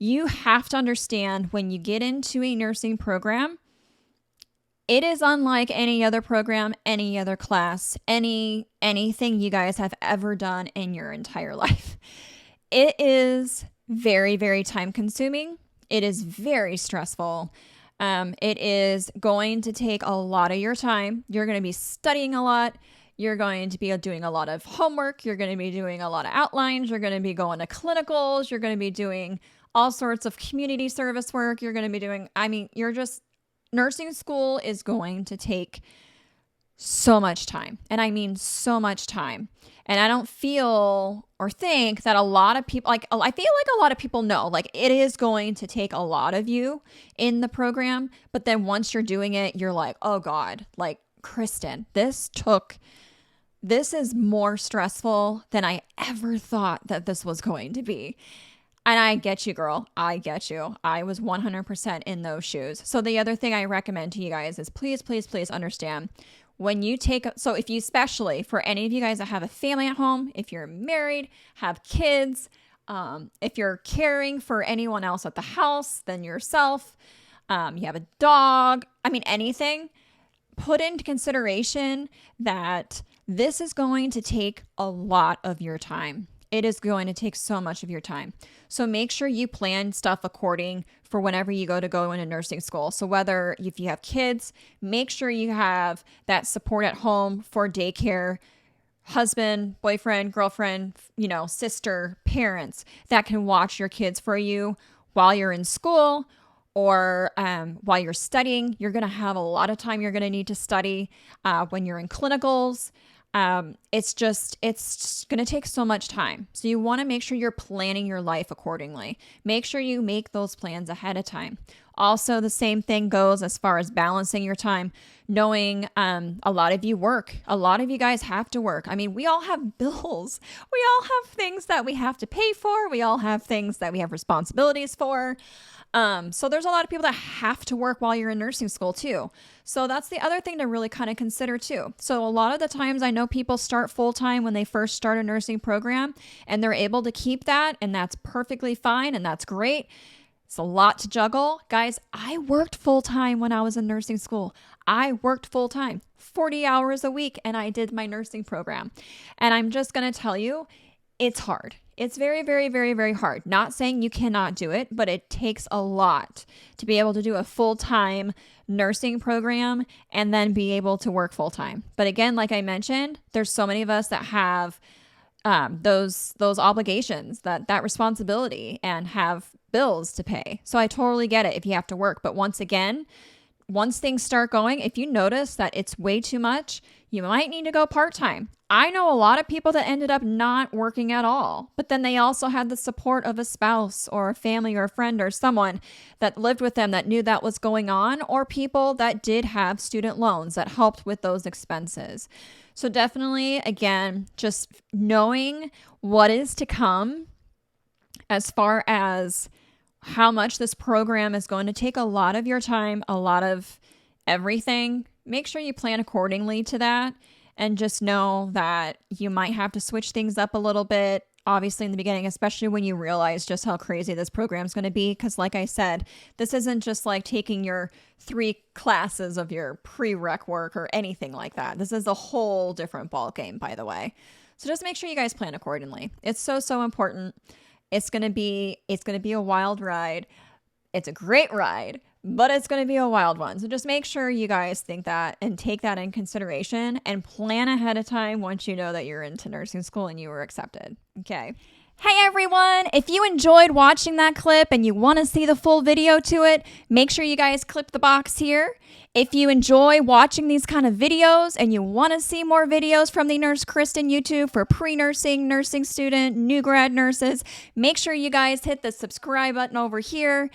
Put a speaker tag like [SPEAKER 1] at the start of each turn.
[SPEAKER 1] You have to understand when you get into a nursing program, it is unlike any other program, any other class, anything you guys have ever done in your entire life. It is very, very time consuming. It is very stressful. It is going to take a lot of your time. You're going to be studying a lot. You're going to be doing a lot of homework. You're going to be doing a lot of outlines. You're going to be going to clinicals. You're going to be doing all sorts of community service work. You're going to be doing, nursing school is going to take so much time. And I mean so much time. And I don't feel or think that a lot of people, I feel like a lot of people know, like it is going to take a lot of you in the program. But then once you're doing it, you're like, oh God, like Kristen, this is more stressful than I ever thought that this was going to be. And I get you, girl. I get you. I was 100% in those shoes. So the other thing I recommend to you guys is please, please, please understand when you so if you, especially for any of you guys that have a family at home, if you're married, have kids, if you're caring for anyone else at the house than yourself, you have a dog, anything, put into consideration that this is going to take a lot of your time. It is going to take so much of your time. So make sure you plan stuff according for whenever you go into nursing school. So whether if you have kids, make sure you have that support at home for daycare, husband, boyfriend, girlfriend, sister, parents that can watch your kids for you while you're in school or while you're studying. You're going to have a lot of time you're going to need to study when you're in clinicals. It's just going to take so much time. So you want to make sure you're planning your life accordingly. Make sure you make those plans ahead of time. Also, the same thing goes as far as balancing your time, knowing a lot of you work. A lot of you guys have to work. We all have bills. We all have things that we have to pay for. We all have things that we have responsibilities for. So there's a lot of people that have to work while you're in nursing school too. So that's the other thing to really kind of consider too. So a lot of the times I know people start full-time when they first start a nursing program and they're able to keep that, and that's perfectly fine and that's great. It's a lot to juggle. Guys, I worked full-time when I was in nursing school. I worked full-time, 40 hours a week, and I did my nursing program. And I'm just going to tell you, it's hard. It's very, very, very, very hard. Not saying you cannot do it, but it takes a lot to be able to do a full-time nursing program and then be able to work full-time. But again, like I mentioned, there's so many of us that have those obligations, that responsibility, and have bills to pay. So I totally get it if you have to work. But once things start going, if you notice that it's way too much, you might need to go part-time. I know a lot of people that ended up not working at all, but then they also had the support of a spouse or a family or a friend or someone that lived with them that knew that was going on, or people that did have student loans that helped with those expenses. So definitely, again, just knowing what is to come as far as how much this program is going to take a lot of your time, a lot of everything. Make sure you plan accordingly to that. And just know that you might have to switch things up a little bit, obviously in the beginning, especially when you realize just how crazy this program is going to be. Because like I said, this isn't just like taking your 3 classes of your prereq work or anything like that. This is a whole different ball game, by the way. So just make sure you guys plan accordingly. It's so, so important. It's going to be a wild ride. It's a great ride, but it's going to be a wild one. So just make sure you guys think that and take that in consideration and plan ahead of time once you know that you're into nursing school and you were accepted. Okay. Hey everyone, if you enjoyed watching that clip and you want to see the full video to it, make sure you guys click the box here. If you enjoy watching these kind of videos and you want to see more videos from the Nurse Kristen YouTube for pre-nursing, nursing student, new grad nurses, make sure you guys hit the subscribe button over here.